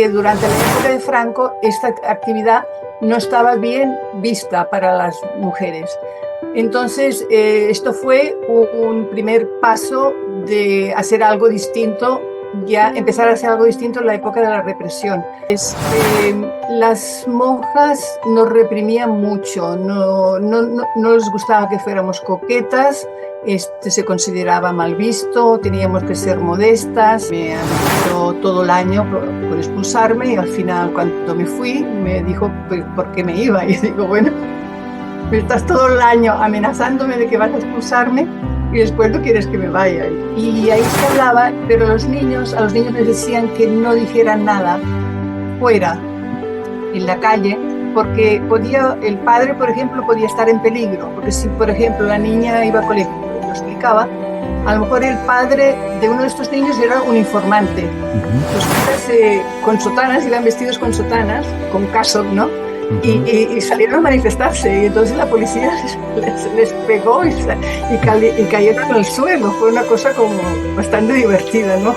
que durante la época de Franco esta actividad no estaba bien vista para las mujeres. Entonces, esto fue un primer paso de hacer algo distinto, ya empezar a hacer algo distinto en la época de la represión. Las monjas nos reprimían mucho, no les gustaba que fuéramos coquetas, se consideraba mal visto, teníamos que ser modestas. Me amenazó todo el año con expulsarme y al final, cuando me fui, me dijo por qué me iba. Y digo, bueno, me estás todo el año amenazándome de que vas a expulsarme y después no quieres que me vaya. Y ahí se hablaba, pero a los niños les decían que no dijeran nada fuera, en la calle, porque el padre, por ejemplo, podía estar en peligro, porque si, por ejemplo, la niña iba al colegio, lo explicaba, a lo mejor el padre de uno de estos niños era un informante. Los padres con sotanas, iban vestidos con sotanas, con casco, ¿no? Y salieron a manifestarse, y entonces la policía les pegó y cayeron al suelo. Fue una cosa como bastante divertida, ¿no?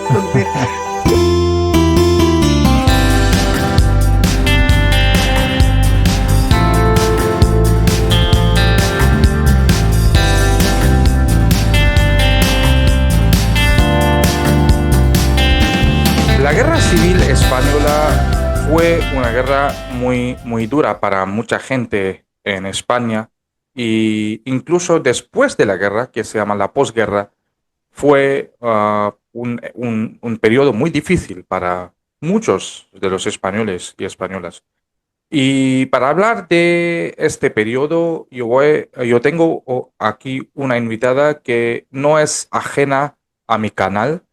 La Guerra Civil Española fue una guerra muy dura para mucha gente en España, y incluso después de la guerra, que se llama la posguerra, fue un periodo muy difícil para muchos de los españoles y españolas. Y para hablar de este periodo, yo tengo aquí una invitada que no es ajena a mi canal.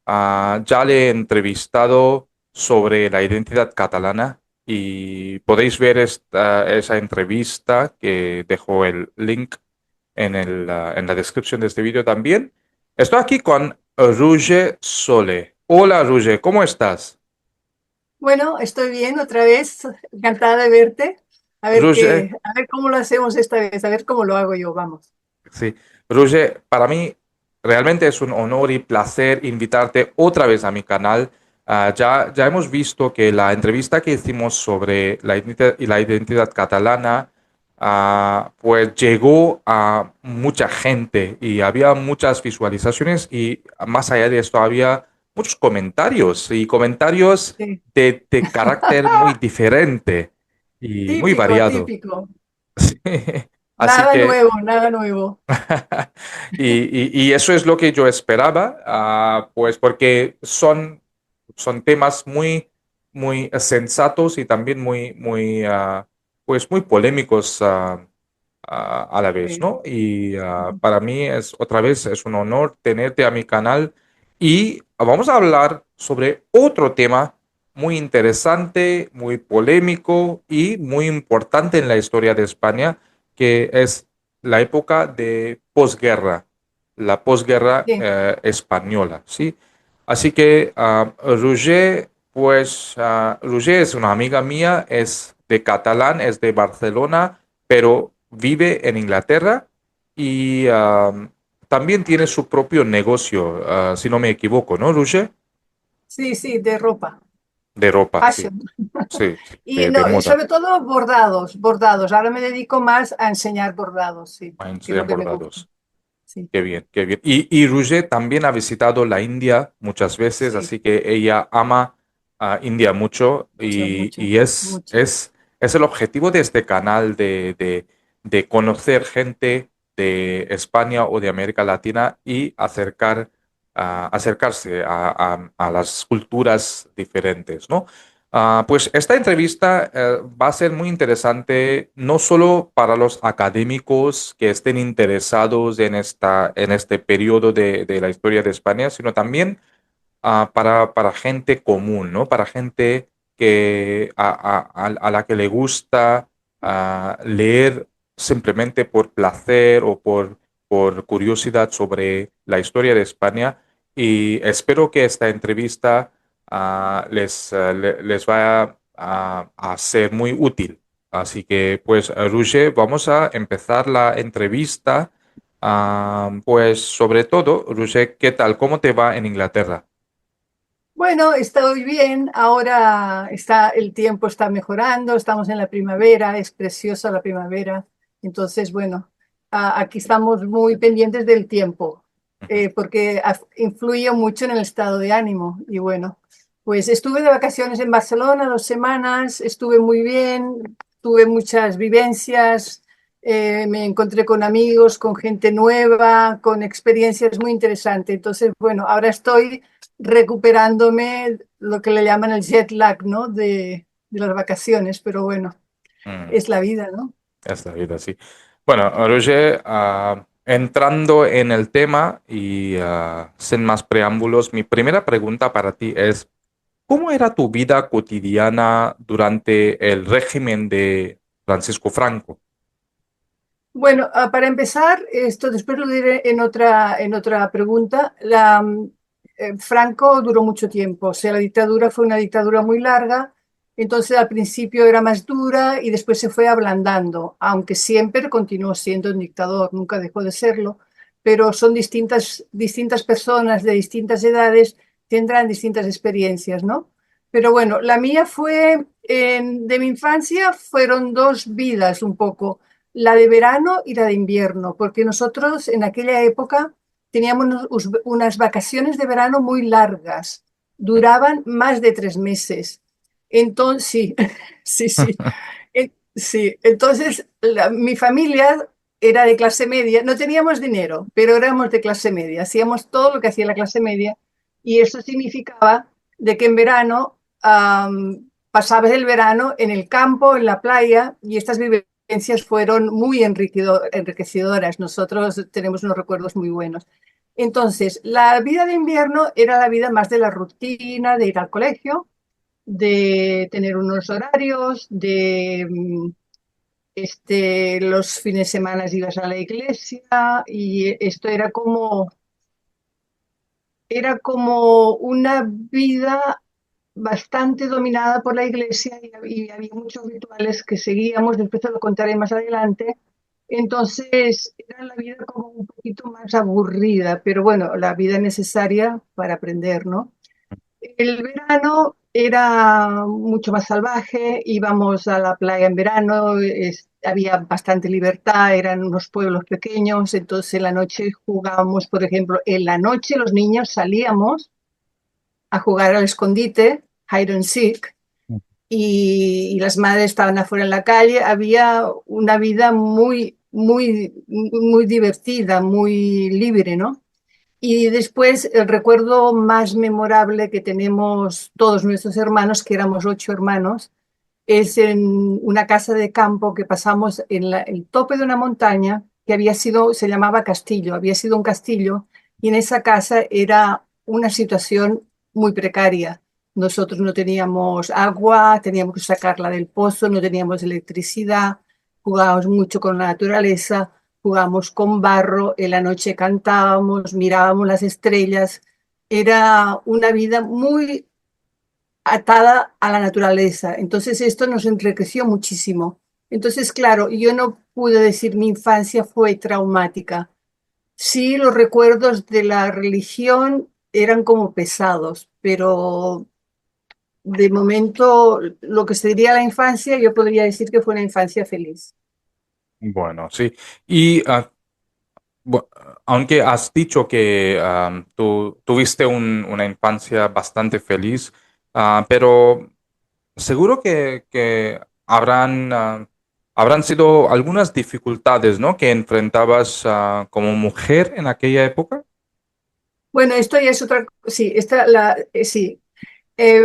Ya le he entrevistado sobre la identidad catalana y podéis ver esa entrevista, que dejo el link en la descripción de este vídeo también. Estoy aquí con Roger Sole. Hola Roger, ¿cómo estás? Bueno, estoy bien otra vez, encantada de verte. Roger, A ver cómo lo hacemos esta vez, a ver cómo lo hago yo, vamos. sí, Roger, para mí realmente es un honor y placer invitarte otra vez a mi canal. Ya hemos visto que la entrevista que hicimos sobre la identidad catalana, pues llegó a mucha gente y había muchas visualizaciones, y más allá de esto había muchos comentarios, y comentarios Sí. de carácter muy diferente y muy Típico, variado. típico. Sí. Así que Nada nuevo. y eso es lo que yo esperaba, pues porque son temas muy sensatos y también pues muy polémicos, a la vez, Sí. ¿no? Y para mí otra vez es un honor tenerte a mi canal, y vamos a hablar sobre otro tema muy interesante, muy polémico y muy importante en la historia de España, que es la época de posguerra, la posguerra Sí. española, ¿sí? Así que Roger, pues Roger es una amiga mía, es de catalán, es de Barcelona, pero vive en Inglaterra, y también tiene su propio negocio, si no me equivoco, ¿no, Roger? Sí, sí, de ropa. De ropa, sí, Fashion. sí, Y, de no, y moda, sobre todo bordados, bordados. Ahora me dedico más a enseñar bordados, sí, a que es lo enseñar que me gusta. bordados. Sí, Qué bien, qué bien. Y Roger también ha visitado la India muchas veces, sí, así que ella ama a India mucho, mucho, mucho, y mucho. es el objetivo de este canal de conocer gente de España o de América Latina y acercarse a las culturas diferentes, ¿no? Pues esta entrevista va a ser muy interesante, no solo para los académicos que estén interesados en este periodo de la historia de España, sino también para gente común, ¿no? Para gente a la que le gusta leer simplemente por placer o por curiosidad sobre la historia de España. Y espero que esta entrevista les vaya a ser muy útil. Así que, pues, Roger, vamos a empezar la entrevista. Pues, sobre todo, Roger, ¿qué tal? ¿Cómo te va en Inglaterra? Bueno, estoy bien. Ahora el tiempo está mejorando, estamos en la primavera, es preciosa la primavera. Entonces, bueno, aquí estamos muy pendientes del tiempo, Ujú. porque influye mucho en el estado de ánimo. Y bueno, pues estuve de vacaciones en Barcelona 2 semanas, estuve muy bien, tuve muchas vivencias, me encontré con amigos, con gente nueva, con experiencias muy interesantes. Entonces, bueno, ahora estoy recuperándome lo que le llaman el jet lag, ¿no? De las vacaciones, pero bueno, Mm, es la vida, ¿no? es la vida, sí. Bueno, Roger, entrando en el tema y sin más preámbulos, mi primera pregunta para ti es, ¿cómo era tu vida cotidiana durante el régimen de Francisco Franco? Bueno, para empezar, esto después lo diré en otra pregunta. Franco duró mucho tiempo, o sea, la dictadura fue una dictadura muy larga, entonces al principio era más dura y después se fue ablandando, aunque siempre continuó siendo un dictador, nunca dejó de serlo, pero son distintas personas de distintas edades, tendrán distintas experiencias, ¿no? Pero bueno, la mía fue, de mi infancia, fueron dos vidas un poco, la de verano y la de invierno, porque nosotros en aquella época teníamos unas vacaciones de verano muy largas, duraban más de 3 meses. Entonces, sí, sí, sí. Sí, entonces mi familia era de clase media, no teníamos dinero, pero éramos de clase media, hacíamos todo lo que hacía la clase media y eso significaba de que en verano pasabas el verano en el campo, en la playa y estas vivencias fueron muy enriquecedoras. Nosotros tenemos unos recuerdos muy buenos. Entonces, la vida de invierno era la vida más de la rutina, de ir al colegio, de tener unos horarios, los fines de semana ibas a la iglesia y esto era como una vida bastante dominada por la iglesia y había muchos rituales que seguíamos, después te lo contaré más adelante. Entonces era la vida como un poquito más aburrida, pero bueno, la vida necesaria para aprender, ¿no? El verano era mucho más salvaje, íbamos a la playa en verano, había bastante libertad, eran unos pueblos pequeños, entonces en la noche jugábamos, por ejemplo, en la noche los niños salíamos a jugar al escondite, hide and seek, y las madres estaban afuera en la calle, había una vida muy, muy, muy divertida, muy libre, ¿no? Y después el recuerdo más memorable que tenemos todos nuestros hermanos, que éramos 8 hermanos, es en una casa de campo que pasamos en el tope de una montaña que se llamaba Castillo, había sido un castillo y en esa casa era una situación muy precaria. Nosotros no teníamos agua, teníamos que sacarla del pozo, no teníamos electricidad, jugábamos mucho con la naturaleza, jugábamos con barro, en la noche cantábamos, mirábamos las estrellas. Era una vida muy atada a la naturaleza. Entonces esto nos enriqueció muchísimo. Entonces, claro, yo no pude decir mi infancia fue traumática. Sí, los recuerdos de la religión eran como pesados, pero de momento lo que se diría la infancia, yo podría decir que fue una infancia feliz. Bueno, sí. Y Bu- aunque has dicho que tú tuviste una infancia bastante feliz, pero seguro que habrán sido algunas dificultades, ¿no? Que enfrentabas como mujer en aquella época. Bueno, esto ya es otra, sí, sí.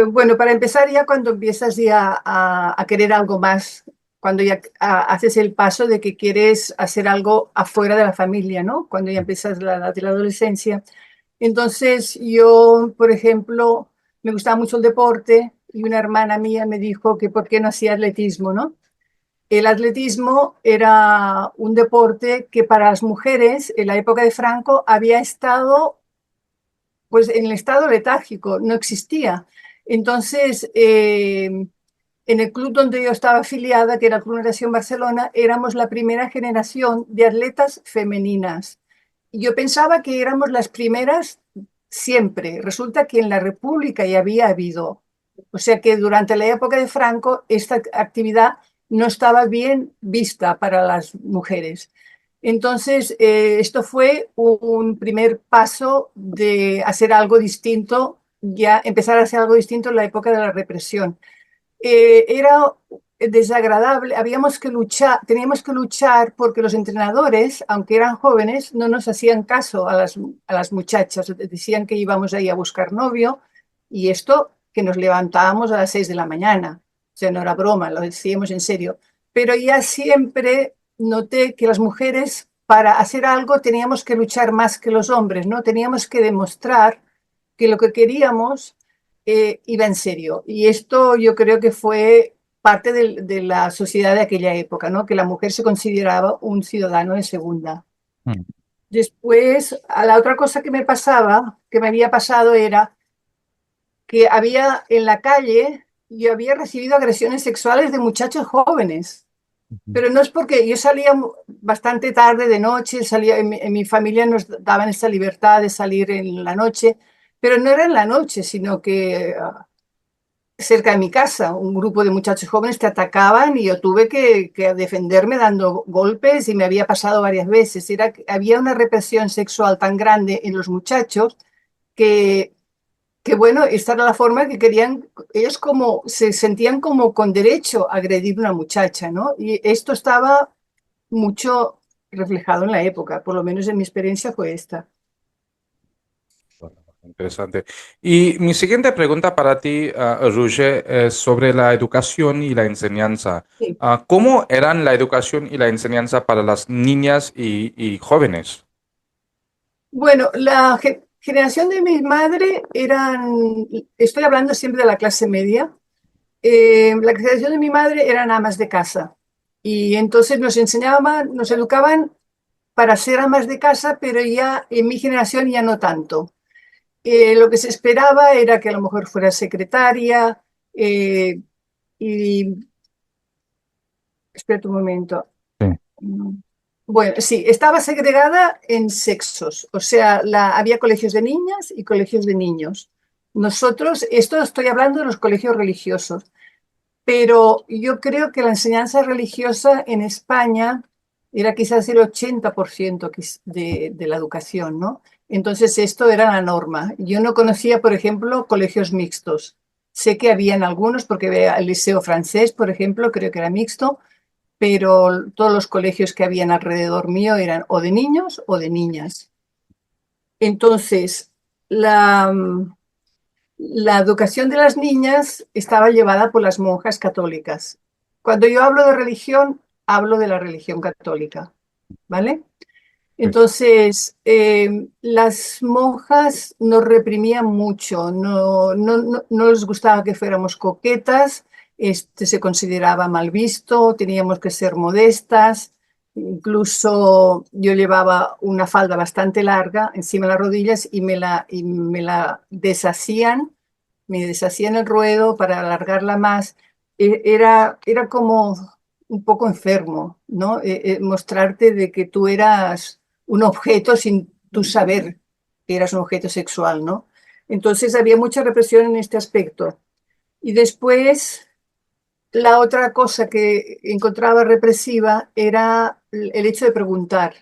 Bueno, para empezar ya cuando empiezas ya a querer algo más, cuando ya haces el paso de que quieres hacer algo afuera de la familia, ¿no? Cuando ya empiezas la edad de la adolescencia. Entonces yo, por ejemplo, me gustaba mucho el deporte y una hermana mía me dijo que por qué no hacía atletismo, ¿no? El atletismo era un deporte que para las mujeres en la época de Franco había estado pues en el estado letárgico, no existía. Entonces, en el club donde yo estaba afiliada, que era el Club Natación Barcelona, éramos la primera generación de atletas femeninas. Y yo pensaba que éramos las primeras siempre. Resulta que en la República ya había habido, o sea que durante la época de Franco esta actividad no estaba bien vista para las mujeres. Entonces, esto fue un primer paso de hacer algo distinto, ya empezar a hacer algo distinto en la época de la represión. Era desagradable, teníamos que luchar porque los entrenadores, aunque eran jóvenes, no nos hacían caso a las muchachas, decían que íbamos ahí a buscar novio y esto que nos levantábamos a las 6 de la mañana, o sea, no era broma, lo decíamos en serio, pero ya siempre noté que las mujeres para hacer algo teníamos que luchar más que los hombres, ¿no? Teníamos que demostrar que lo que queríamos iba en serio. Y esto yo creo que fue parte de la sociedad de aquella época, ¿no? Que la mujer se consideraba un ciudadano de segunda. Mm. Después, a la otra cosa que me pasaba, que me había pasado era que había en la calle, yo había recibido agresiones sexuales de muchachos jóvenes. Ujú. Pero no es porque yo salía bastante tarde de noche, salía, en mi familia nos daban esa libertad de salir en la noche, pero no era en la noche, sino que cerca de mi casa un grupo de muchachos jóvenes te atacaban y yo tuve que defenderme dando golpes y me había pasado varias veces. Había una represión sexual tan grande en los muchachos que bueno, esta era la forma que querían, ellos como se sentían como con derecho a agredir a una muchacha, ¿no? Y esto estaba mucho reflejado en la época, por lo menos en mi experiencia fue esta. Bueno, interesante. Y mi siguiente pregunta para ti, Roger, es sobre la educación y la enseñanza. Sí. ¿Cómo eran la educación y la enseñanza para las niñas y jóvenes? Bueno, generación de mi madre eran, estoy hablando siempre de la clase media, la generación de mi madre eran amas de casa y entonces nos enseñaban, nos educaban para ser amas de casa, pero ya en mi generación ya no tanto. Lo que se esperaba era que a lo mejor fuera secretaria eh, y, espera un momento. Sí. Bueno, sí, estaba segregada en sexos, o sea, había colegios de niñas y colegios de niños. Nosotros, esto estoy hablando de los colegios religiosos, pero yo creo que la enseñanza religiosa en España era quizás el 80% de la educación, ¿no? Entonces esto era la norma. Yo no conocía, por ejemplo, colegios mixtos. Sé que habían algunos, porque el Liceo Francés, por ejemplo, creo que era mixto, pero todos los colegios que habían alrededor mío eran o de niños o de niñas. Entonces, la educación de las niñas estaba llevada por las monjas católicas. Cuando yo hablo de religión, hablo de la religión católica, ¿vale? Sí. Entonces, las monjas nos reprimían mucho, no les gustaba que fuéramos coquetas, se consideraba mal visto, teníamos que ser modestas, incluso yo llevaba una falda bastante larga encima de las rodillas y me la deshacían, me deshacían el ruedo para alargarla más. Era como un poco enfermo, ¿no? Mostrarte de que tú eras un objeto sin tú saber que eras un objeto sexual, ¿no? Entonces había mucha represión en este aspecto. Y después, la otra cosa que encontraba represiva era el hecho de preguntar.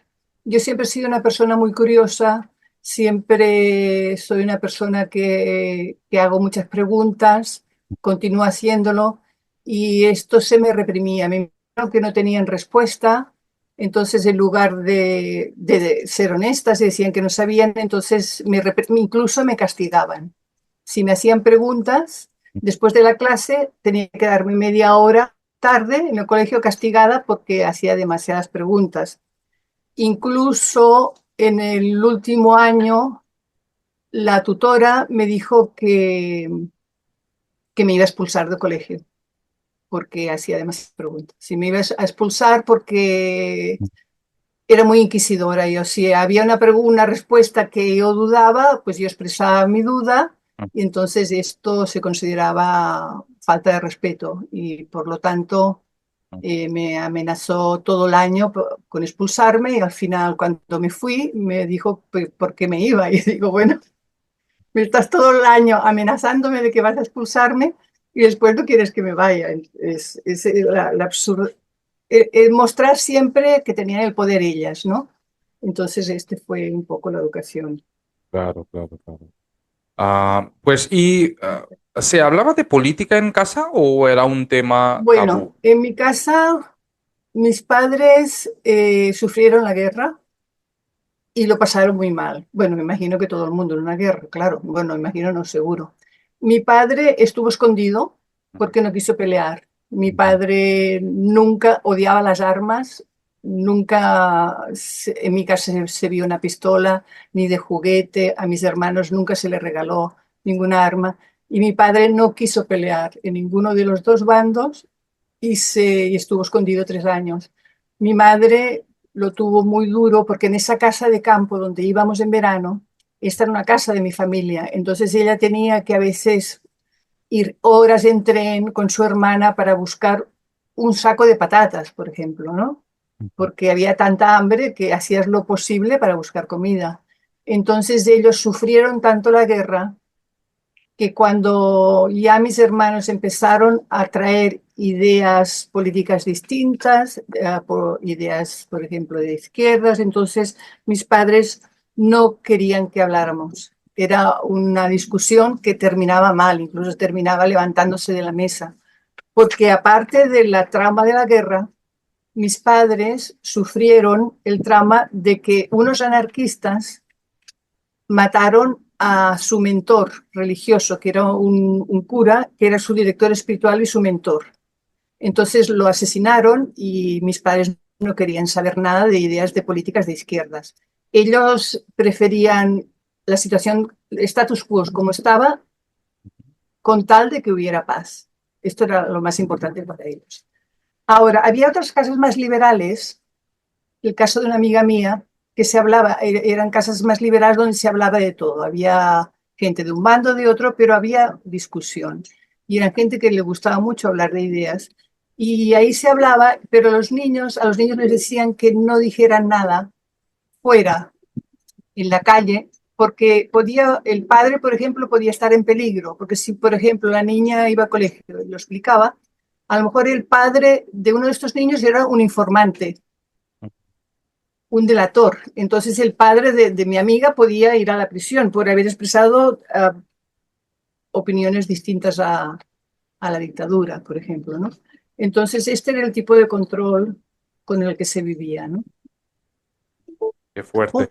Yo siempre he sido una persona muy curiosa, siempre soy una persona que hago muchas preguntas, continúo haciéndolo y esto se me reprimía. Me imagino que no tenían respuesta, entonces en lugar de ser honestas y decían que no sabían, entonces incluso me castigaban. Si me hacían preguntas, después de la clase tenía que darme media hora tarde en el colegio castigada porque hacía demasiadas preguntas. Incluso en el último año, la tutora me dijo que me iba a expulsar del colegio porque hacía demasiadas preguntas. Si me iba a expulsar porque era muy inquisidora. Yo, si había una respuesta que yo dudaba, pues yo expresaba mi duda y entonces esto se consideraba falta de respeto y por lo tanto me amenazó todo el año con expulsarme y al final cuando me fui me dijo por qué me iba y digo, bueno, Me estás todo el año amenazándome de que vas a expulsarme y después no quieres que me vaya. Es la absurdo. Mostrar siempre que tenían el poder ellas, ¿no? Entonces, este fue un poco la educación. Claro, claro, claro. Pues, ¿se hablaba de política en casa o era un tema Bueno, tabú? en mi casa, mis padres sufrieron la guerra y lo pasaron muy mal. Bueno, me imagino que todo el mundo en una guerra, claro. Bueno, me imagino, no seguro. Mi padre estuvo escondido porque no quiso pelear. Mi Ujú. padre nunca odiaba las armas, nunca en mi casa se vio una pistola ni de juguete, a mis hermanos nunca se les regaló ninguna arma y mi padre no quiso pelear en ninguno de los dos bandos y estuvo escondido 3 años. Mi madre lo tuvo muy duro porque en esa casa de campo donde íbamos en verano, esta era una casa de mi familia, entonces ella tenía que a veces ir horas en tren con su hermana para buscar un saco de patatas, por ejemplo, ¿no? Porque había tanta hambre que hacías lo posible para buscar comida. Entonces ellos sufrieron tanto la guerra que cuando ya mis hermanos empezaron a traer ideas políticas distintas, ideas, por ejemplo, de izquierdas, entonces mis padres no querían que habláramos. Era una discusión que terminaba mal, incluso terminaba levantándose de la mesa, porque aparte de la trama de la guerra, mis padres sufrieron el trauma de que unos anarquistas mataron a su mentor religioso, que era un cura, que era su director espiritual y su mentor. Entonces lo asesinaron y mis padres no querían saber nada de ideas de políticas de izquierdas. Ellos preferían la situación status quo como estaba con tal de que hubiera paz. Esto era lo más importante para ellos. Ahora, había otros casos más liberales, el caso de una amiga mía, que se hablaba, eran casas más liberales donde se hablaba de todo. Había gente de un bando, de otro, pero había discusión. Y era gente que le gustaba mucho hablar de ideas. Y ahí se hablaba, pero a los niños les decían que no dijeran nada fuera, en la calle, porque podía, el padre, por ejemplo, podía estar en peligro, porque si, por ejemplo, la niña iba a colegio y lo explicaba, a lo mejor el padre de uno de estos niños era un informante, un delator. Entonces el padre de mi amiga podía ir a la prisión por haber expresado opiniones distintas a la dictadura, por ejemplo, ¿no? Entonces este era el tipo de control con el que se vivía, ¿no? Qué fuerte.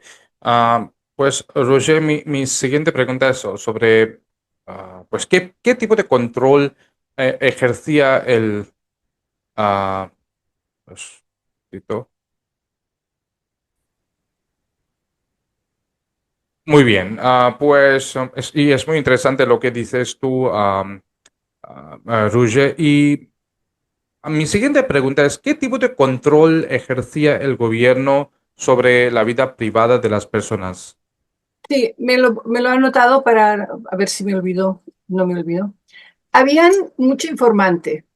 Pues, Roger, mi siguiente pregunta es sobre, pues, ¿qué tipo de control ejercía ah, pues, Tito? Muy bien, pues, y es muy interesante lo que dices tú, Roger, y mi siguiente pregunta es, ¿qué tipo de control ejercía el gobierno sobre la vida privada de las personas? Sí, me lo he anotado para a ver si me olvidó, no me olvidó. Habían mucho informante.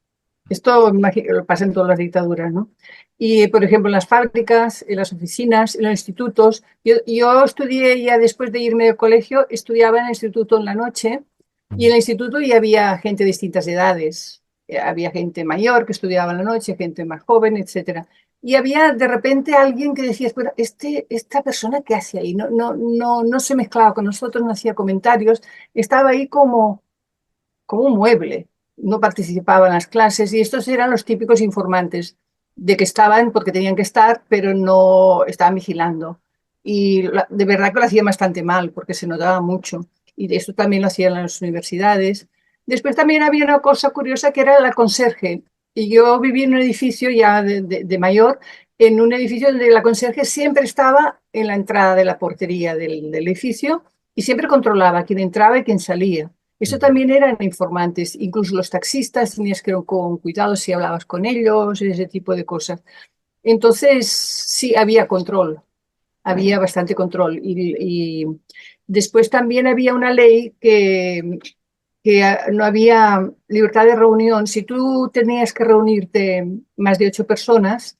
Esto lo pasa en todas las dictaduras, ¿no? Y, por ejemplo, en las fábricas, en las oficinas, en los institutos. Yo estudié ya después de irme del colegio, estudiaba en el instituto en la noche y en el instituto ya había gente de distintas edades. Había gente mayor que estudiaba en la noche, gente más joven, etcétera. Y había de repente alguien que decía, pero esta persona, ¿qué hace ahí? No se mezclaba con nosotros, no hacía comentarios, estaba ahí como un mueble, no participaba en las clases y estos eran los típicos informantes de que estaban porque tenían que estar, pero no estaban vigilando. Y de verdad que lo hacía bastante mal porque se notaba mucho. Y de esto también lo hacían en las universidades. Después también había una cosa curiosa que era la conserje. Y yo viví en un edificio ya de mayor, en un edificio donde la conserje siempre estaba en la entrada de la portería del edificio y siempre controlaba quién entraba y quién salía. Eso Ujú. también eran informantes, incluso los taxistas tenías que ir con cuidado si hablabas con ellos, ese tipo de cosas. Entonces, sí, había control, había bastante control. Y después también había una ley que no había libertad de reunión. Si tú tenías que reunirte más de 8 personas,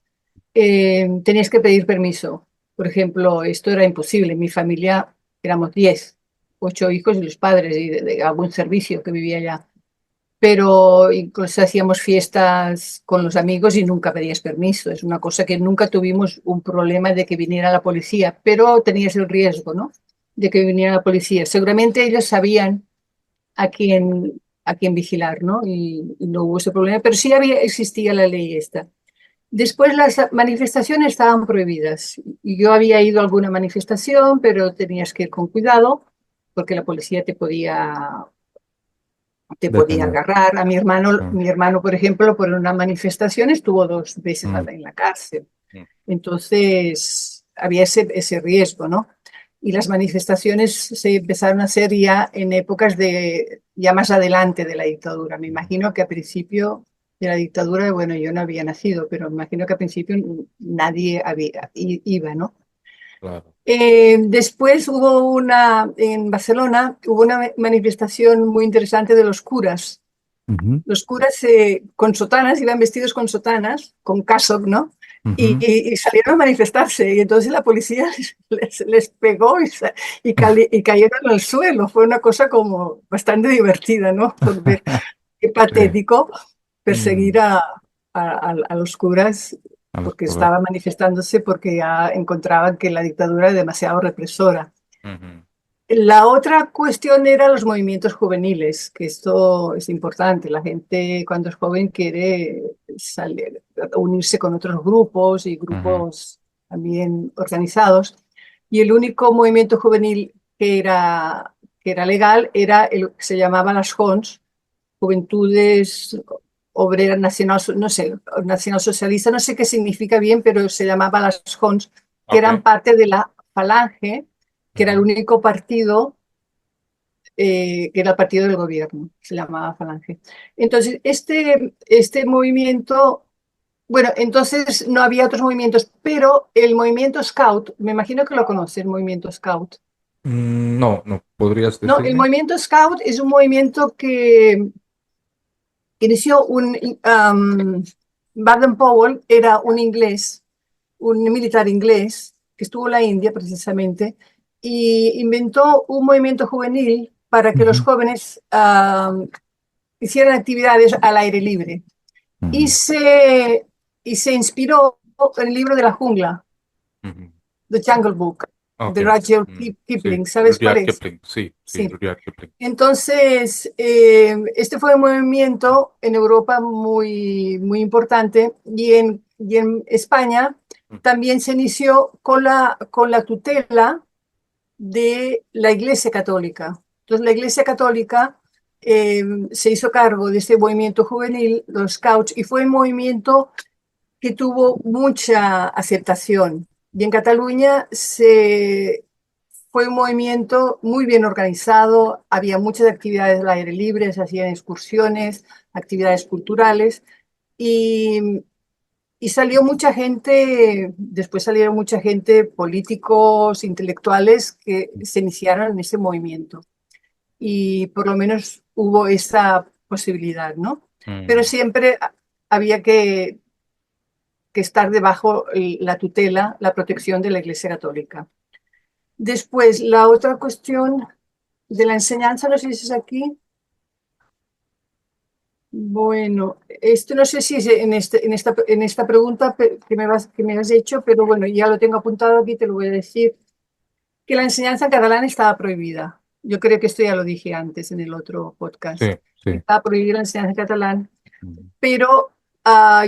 tenías que pedir permiso. Por ejemplo, esto era imposible. En mi familia éramos 10. 8 hijos y los padres y de algún servicio que vivía allá. Pero incluso hacíamos fiestas con los amigos y nunca pedías permiso. Es una cosa que nunca tuvimos un problema de que viniera la policía, pero tenías el riesgo, ¿no? De que viniera la policía. Seguramente ellos sabían a quién vigilar, ¿no? Y no hubo ese problema, pero sí existía la ley esta. Después las manifestaciones estaban prohibidas. Y yo había ido a alguna manifestación, pero tenías que ir con cuidado porque la policía te podía Detener. agarrar. A Mm, mi hermano, por ejemplo, por una manifestación estuvo 2 veces mm, en la cárcel. mm. Entonces, había ese riesgo, ¿no? Y las manifestaciones se empezaron a hacer ya en épocas ya más adelante de la dictadura. Me imagino que a principio de la dictadura, bueno, yo no había nacido, pero me imagino que a principio nadie iba, ¿no? Claro. Después en Barcelona, hubo una manifestación muy interesante de los curas. Ujú, Los curas con sotanas, iban vestidos con sotanas, con cassock, ¿no? Y, ujú. y salieron a manifestarse. Y entonces la policía les pegó y cayeron al suelo. Fue una cosa como bastante divertida, ¿no? Por ver qué Sí. patético perseguir Mm, a los curas a los porque curas. estaban manifestándose porque ya encontraban que la dictadura era demasiado represora. Ujú, La otra cuestión era los movimientos juveniles, que esto es importante. La gente cuando es joven quiere salir, unirse con otros grupos y ujú. grupos también organizados. Y el único movimiento juvenil que era legal era el que se llamaba las JONS, Juventudes Obreras Nacional, no sé, Nacional Socialista, no sé qué significa bien, pero se llamaba las JONS, que Ok. eran parte de la Falange, que era el Ujú. único partido que era el partido del gobierno, se llamaba Falange. Entonces, este movimiento, bueno, entonces no había otros movimientos, pero el movimiento Scout, me imagino que lo conoce, el movimiento Scout. No, no, ¿podrías No, el decirme? movimiento Scout es un movimiento que inició Baden-Powell, era un inglés, un militar inglés que estuvo en la India precisamente, y inventó un movimiento juvenil para que los Ujú, jóvenes hicieran actividades al aire libre. Y ujú, se inspiró en el libro de la jungla, ujú. The Jungle Book, Ok. de Rudyard Mm, sí, Kipling. ¿Sabes cuál Rudyard es? Kipling. Sí, sí, Sí. Rudyard Kipling. Entonces, este fue un movimiento en Europa muy, muy importante y en España Mm, también se inició con la tutela de la Iglesia Católica. Entonces, la Iglesia Católica se hizo cargo de este movimiento juvenil, los Scouts, y fue un movimiento que tuvo mucha aceptación. Y en Cataluña fue un movimiento muy bien organizado, había muchas actividades al aire libre, se hacían excursiones, actividades culturales y, y salió mucha gente, después salieron mucha gente, políticos, intelectuales que se iniciaron en ese movimiento. Y por lo menos hubo esa posibilidad, ¿no? Pero mm. siempre había que estar debajo la tutela, la protección de la Iglesia Católica. Después, la otra cuestión de la enseñanza, no sé si es aquí. Bueno, esto no sé si es en esta pregunta que me has hecho, pero bueno, ya lo tengo apuntado aquí, te lo voy a decir, que la enseñanza en catalán estaba prohibida. Yo creo que esto ya lo dije antes en el otro podcast. Sí, sí. Estaba prohibida la enseñanza en catalán, Mm, pero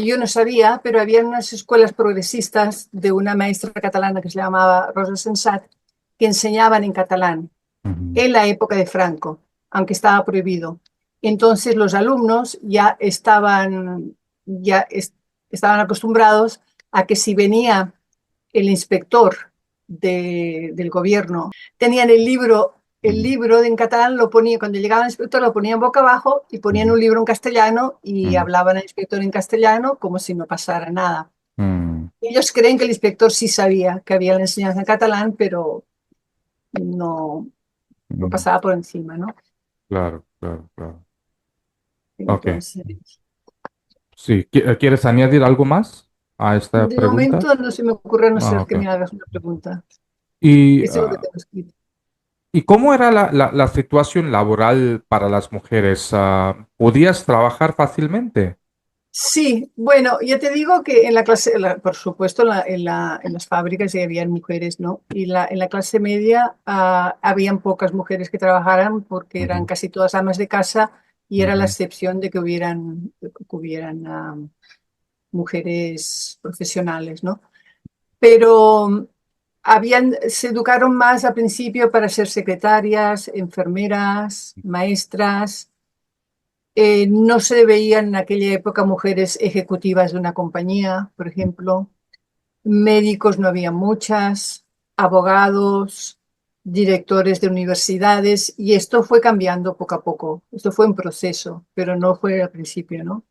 yo no sabía, pero había unas escuelas progresistas de una maestra catalana que se llamaba Rosa Sensat, que enseñaban en catalán ujú, en la época de Franco, aunque estaba prohibido. Entonces los alumnos ya estaban acostumbrados a que si venía el inspector del gobierno, tenían ujú, en catalán lo ponía, cuando llegaba el inspector lo ponían boca abajo y ponían ujú, un libro en castellano y ujú, hablaban al inspector en castellano como si no pasara nada. mm, Ellos creen que el inspector sí sabía que había la enseñanza en catalán, pero no, lo mm. pasaba por encima, ¿no? Claro, claro, claro. Ok. Entonces, Sí, ¿quieres añadir algo más a esta de pregunta? momento no se me ocurre, a no Ah, ser ok. que me hagas una pregunta. Y, Eso es lo que tengo escrito. ¿Y cómo era la situación laboral para las mujeres? ¿Podías trabajar fácilmente? Sí, bueno, ya te digo que en la clase, por supuesto, en las fábricas sí habían mujeres, ¿no? Y en la clase media habían pocas mujeres que trabajaran porque eran Ujú, casi todas amas de casa y era la ujú. excepción de que hubieran mujeres profesionales, ¿no? Pero se educaron más al principio para ser secretarias, enfermeras, maestras. No se veían en aquella época mujeres ejecutivas de una compañía, por ejemplo. Médicos no había muchas, abogados, directores de universidades, y esto fue cambiando poco a poco. Esto fue un proceso, pero no fue al principio, ¿no?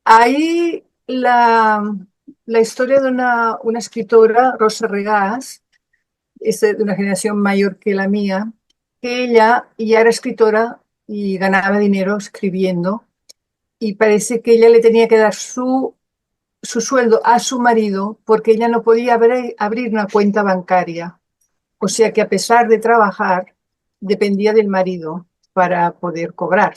Ahí la historia de una escritora, Rosa Regás, es de una generación mayor que la mía, que ella ya era escritora y ganaba dinero escribiendo, y parece que ella le tenía que dar su sueldo a su marido porque ella no podía abrir una cuenta bancaria. O sea que a pesar de trabajar, dependía del marido para poder cobrar.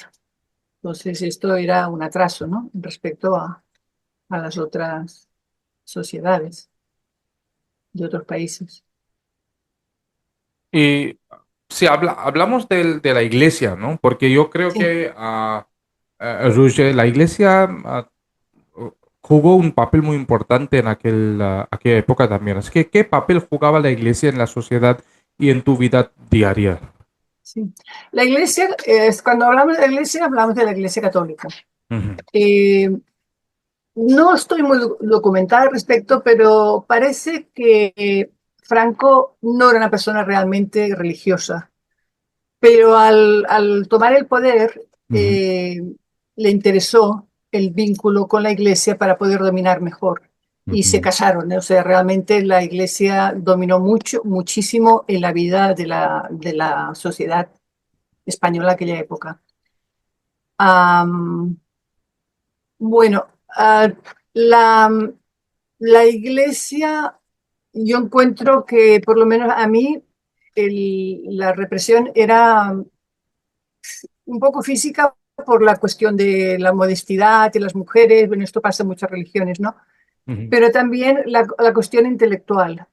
Entonces esto era un atraso, ¿no? Respecto a las otras sociedades de otros países. Y si hablamos de la iglesia, ¿no? Porque yo creo Sí, que Roger, la iglesia jugó un papel muy importante en aquella época también. Es que, ¿qué papel jugaba la iglesia en la sociedad y en tu vida diaria? sí. La iglesia, cuando hablamos de la iglesia, hablamos de la iglesia católica. Ujú, Eh, No estoy muy documentada al respecto, pero parece que Franco no era una persona realmente religiosa, pero al tomar el poder ujú, le interesó el vínculo con la iglesia para poder dominar mejor. Y se ujú. casaron, ¿eh? O sea, realmente la iglesia dominó mucho, muchísimo en la vida de la sociedad española de aquella época. Am, bueno, la, la iglesia, yo encuentro que por lo menos a mí la represión era un poco física por la cuestión de la modestidad de las mujeres, bueno, esto pasa en muchas religiones, ¿no? Ujú, Pero también la cuestión intelectual.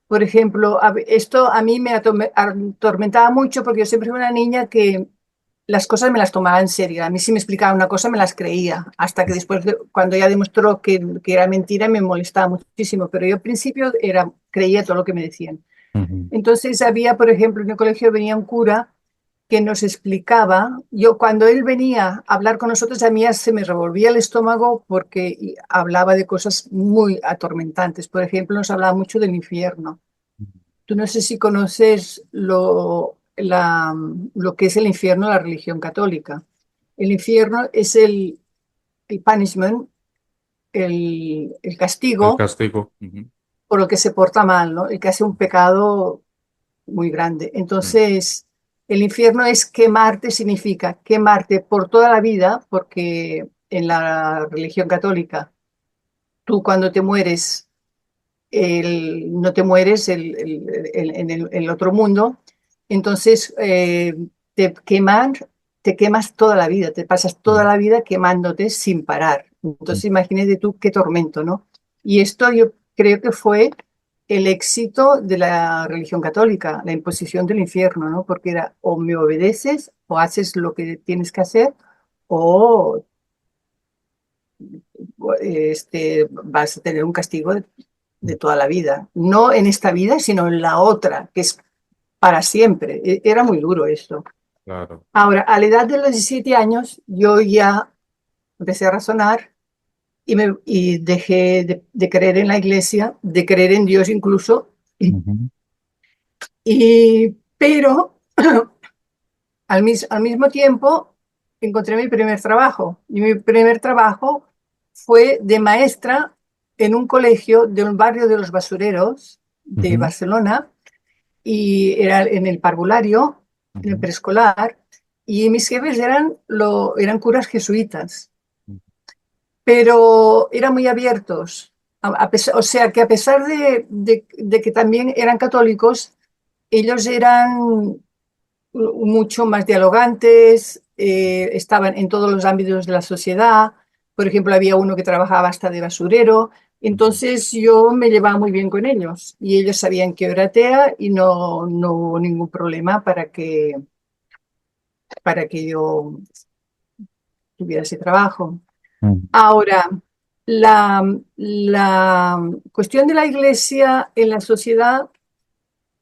Por ejemplo, esto a mí me atormentaba mucho porque yo siempre fui una niña que las cosas me las tomaba en serio. A mí si me explicaba una cosa me las creía, hasta que después, cuando ya demostró que era mentira, me molestaba muchísimo. Pero yo al principio creía todo lo que me decían. ujú, Entonces había, por ejemplo, en el colegio venía un cura que nos explicaba, cuando él venía a hablar con nosotros, a mí ya se me revolvía el estómago porque hablaba de cosas muy atormentantes. Por ejemplo, nos hablaba mucho del infierno. Tú no sé si conoces lo que es el infierno en la religión católica. El infierno es el punishment, el el castigo castigo. Ujú, por lo que se porta mal, ¿no? El que hace un pecado muy grande. ujú, Entonces, el infierno es quemarte, significa quemarte por toda la vida, porque en la religión católica, tú cuando te mueres, no te mueres en el otro mundo, entonces te queman, te quemas toda la vida, te pasas toda ujú, la vida quemándote sin parar. ujú. Entonces imagínate tú qué tormento, ¿no? Y esto yo creo que fue el éxito de la religión católica, la imposición del infierno, ¿no? Porque era o me obedeces o haces lo que tienes que hacer o vas a tener un castigo de toda la vida. No en esta vida, sino en la otra, que es para siempre. Era muy duro esto. Claro. Ahora, a la edad de los 17 años, yo ya empecé a razonar y dejé de creer en la iglesia, de creer en Dios incluso, Ujú, pero al mismo tiempo encontré mi primer trabajo. Y mi primer trabajo fue de maestra en un colegio de un barrio de los basureros de ujú, Barcelona, y era en el parvulario, en el ujú, preescolar, y mis jefes eran curas jesuitas, ujú. pero eran muy abiertos. O sea que a pesar de que también eran católicos, Ellos eran mucho más dialogantes, estaban en todos los ámbitos de la sociedad. Por ejemplo, había uno que trabajaba hasta de basurero. Entonces yo me llevaba muy bien con ellos y ellos sabían que yo era atea y no hubo ningún problema para que yo tuviera ese trabajo. Mm. Ahora, la cuestión de la iglesia en la sociedad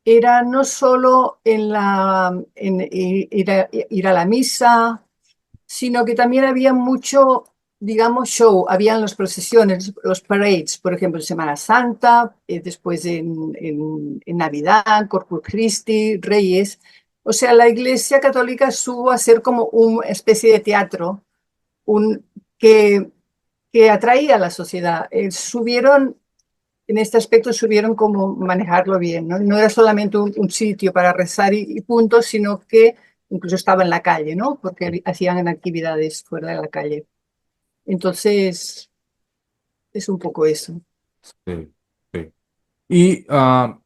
era no solo en ir a la misa, sino que también había mucho, digamos, show. Habían las procesiones, los parades, por ejemplo, en Semana Santa, después en Navidad, Corpus Christi, Reyes. O sea, la Iglesia Católica supo hacer como una especie de teatro un, que, que atraía a la sociedad. En este aspecto, supieron cómo manejarlo bien, ¿no? No era solamente un sitio para rezar y punto, sino que incluso estaba en la calle, ¿no? Porque hacían actividades fuera de la calle. Entonces, es un poco eso. Sí, sí. Y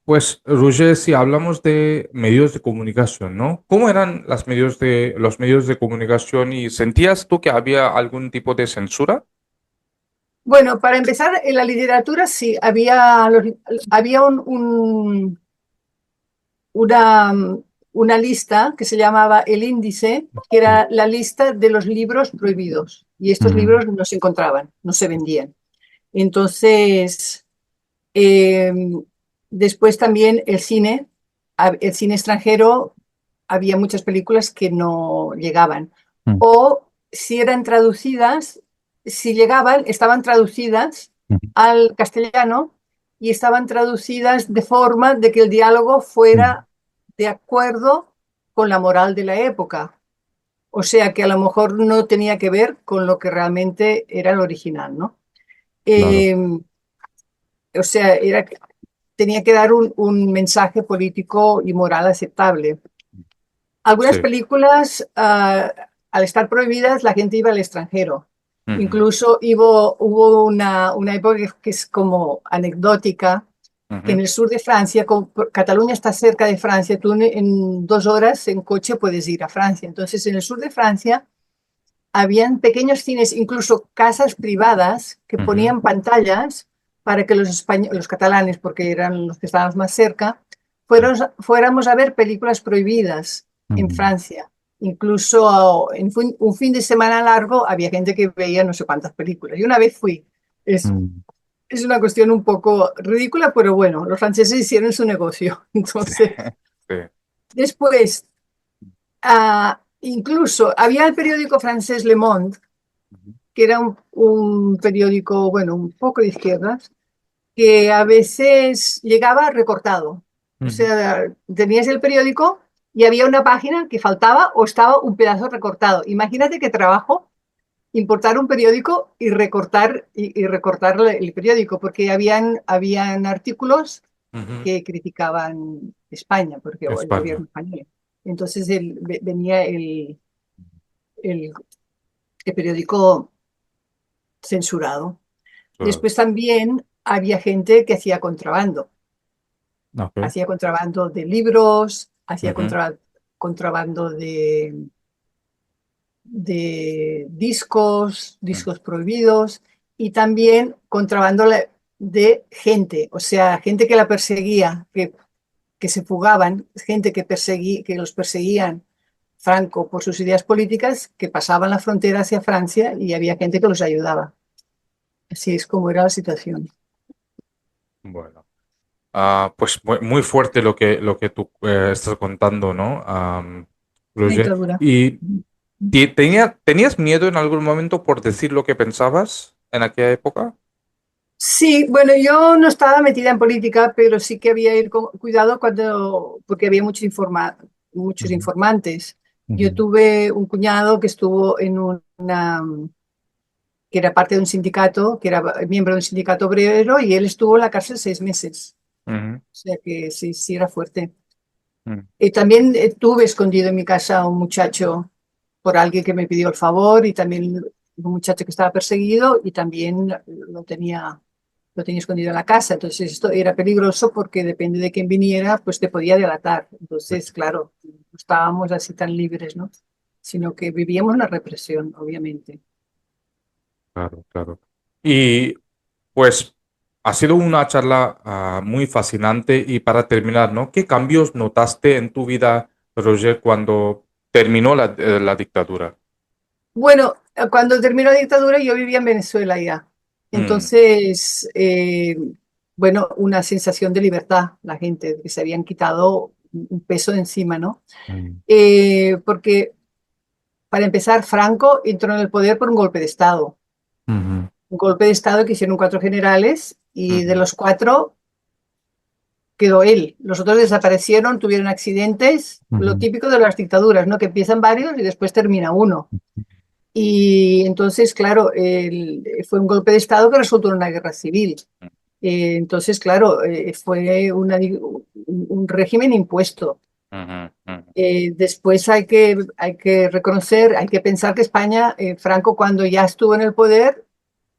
pues, Roger, si hablamos de medios de comunicación, ¿no? ¿Cómo eran los medios de comunicación y sentías tú que había algún tipo de censura? Bueno, para empezar, en la literatura sí, había una, una lista que se llamaba el índice, que era la lista de los libros prohibidos. Y estos Ujú, libros no se encontraban, no se vendían. Entonces, Eh, después también el cine extranjero, había muchas películas que no llegaban. ujú, O si eran traducidas, si llegaban, estaban traducidas ujú, al castellano y estaban traducidas de forma de que el diálogo ujú. fuera de acuerdo con la moral de la época. O sea que a lo mejor no tenía que ver con lo que realmente era el original, ¿no? Claro. Eh, o sea, tenía que dar un mensaje político y moral aceptable. Algunas Sí. películas, al estar prohibidas, la gente iba al extranjero. Ujú, Incluso hubo una época que es como anecdótica, que en ujú, el sur de Francia, Cataluña está cerca de Francia, tú en 2 horas en coche puedes ir a Francia. Entonces, en el sur de Francia habían pequeños cines, incluso casas privadas, que ujú, ponían pantallas para que los catalanes, porque eran los que estábamos más cerca, fuéramos a ver películas prohibidas en ujú. Francia. Incluso en un fin de semana largo había gente que veía no sé cuántas películas. Y una vez fui. Es, Mm. es una cuestión un poco ridícula, pero bueno, los franceses hicieron su negocio. Sí, Entonces, sí. después, incluso había el periódico francés Le Monde, Ujú, que era un periódico, bueno, un poco de izquierdas, que a veces llegaba recortado. O ujú, sea, tenías el periódico y había una página que faltaba o estaba un pedazo recortado. Imagínate qué trabajo importar un periódico y recortar el periódico, porque habían artículos ujú. que criticaban España, porque o el España. gobierno español. Entonces venía el, el periódico censurado. Claro. Después también había gente que Ok. hacía contrabando de libros, hacía Ujú, contrabando de discos, ujú, discos prohibidos y también contrabando de gente, o sea, gente que la perseguía, que se fugaban, gente que los perseguían Franco por sus ideas políticas, que pasaban la frontera hacia Francia y había gente que los ayudaba. Así es como era la situación. bueno. Pues muy fuerte lo que tú estás contando, ¿no? Una Roger. dictadura. ¿Y tenías miedo en algún momento por decir lo que pensabas en aquella época? Sí, bueno, yo no estaba metida en política, pero sí que había ir con cuidado porque había muchos Ujú, informantes. Yo ujú, tuve un cuñado que estuvo que era parte de un sindicato, que era miembro de un sindicato obrero, y él estuvo en la cárcel 6 meses. ujú, O sea que sí, sí era fuerte. ujú. También tuve escondido en mi casa a un muchacho por alguien que me pidió el favor, y también un muchacho que estaba perseguido, y también lo tenía. lo tenía escondido en la casa. Entonces esto era peligroso porque depende de quién viniera, pues te podía delatar. Entonces, claro, no estábamos así tan libres, ¿no? Sino que vivíamos una represión, obviamente. Claro, claro. Y pues ha sido una charla muy fascinante y para terminar, ¿no? ¿Qué cambios notaste en tu vida, Roger, cuando terminó la dictadura? Bueno, cuando terminó la dictadura yo vivía en Venezuela ya. Mm, Entonces, bueno, una sensación de libertad, la gente, que se habían quitado un peso de encima, ¿no? mm, Porque, para empezar, Franco entró en el poder por un golpe de Estado. ujú, Un golpe de Estado que hicieron cuatro generales y de ujú, los cuatro quedó él. Los otros desaparecieron, tuvieron accidentes, lo ujú, típico de las dictaduras, ¿no? Que empiezan varios y después termina uno. Y entonces, claro, fue un golpe de Estado que resultó en una guerra civil. Entonces, claro, fue un régimen impuesto. ujú, ujú. Después hay que reconocer, hay que pensar que España, Franco, cuando ya estuvo en el poder,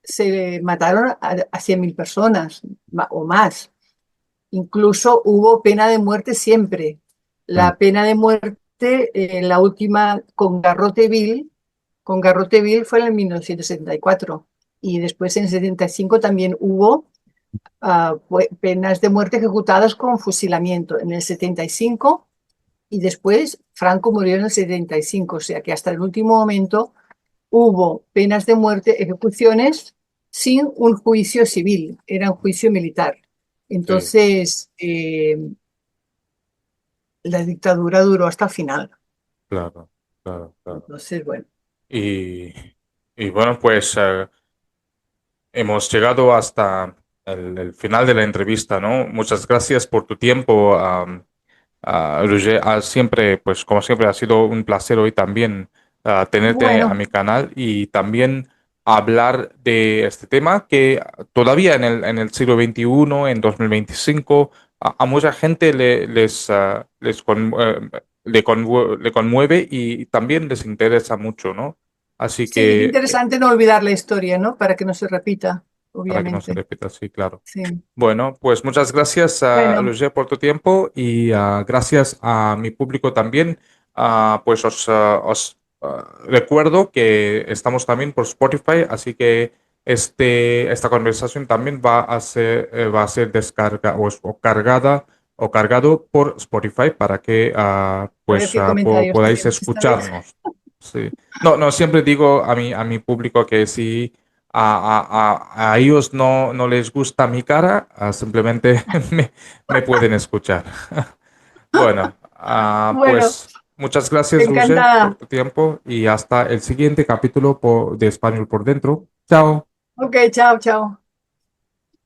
se mataron a 100.000 personas o más. Incluso hubo pena de muerte siempre. Mm, La pena de muerte, la última con Garrote Vil fue en el 1974 y después en el 75 también hubo penas de muerte ejecutadas con fusilamiento en el 75 y después Franco murió en el 75, o sea que hasta el último momento hubo penas de muerte, ejecuciones sin un juicio civil, era un juicio militar. sí, Entonces, la dictadura duró hasta el final. claro, claro, claro. Entonces, bueno, Y, y bueno, pues hemos llegado hasta el final de la entrevista, ¿no? Muchas gracias por tu tiempo. Roger, siempre, pues como siempre, ha sido un placer hoy también tenerte a bueno, mi canal y también hablar de este tema que todavía en el siglo XXI, en 2025, a mucha gente le conmueve y también les interesa mucho, ¿no? Así sí, es que interesante no olvidar la historia, ¿no? Para que no se repita, para que no se obviamente. repita, sí, claro. Sí. Bueno, pues muchas gracias a Bueno, Roger por tu tiempo y gracias a mi público también. Pues os recuerdo que estamos también por Spotify, así que esta conversación también va a ser descarga o cargada o cargado por Spotify para que a ver qué comentarios podáis tenemos esta vez. escucharnos. Sí. No, no, siempre digo a mi público que si a ellos no les gusta mi cara, simplemente me pueden escuchar. Bueno, Bueno, pues muchas gracias, Roger, por encantada. tu tiempo y hasta el siguiente capítulo de Español por Dentro. Chao. Ok, chao, chao.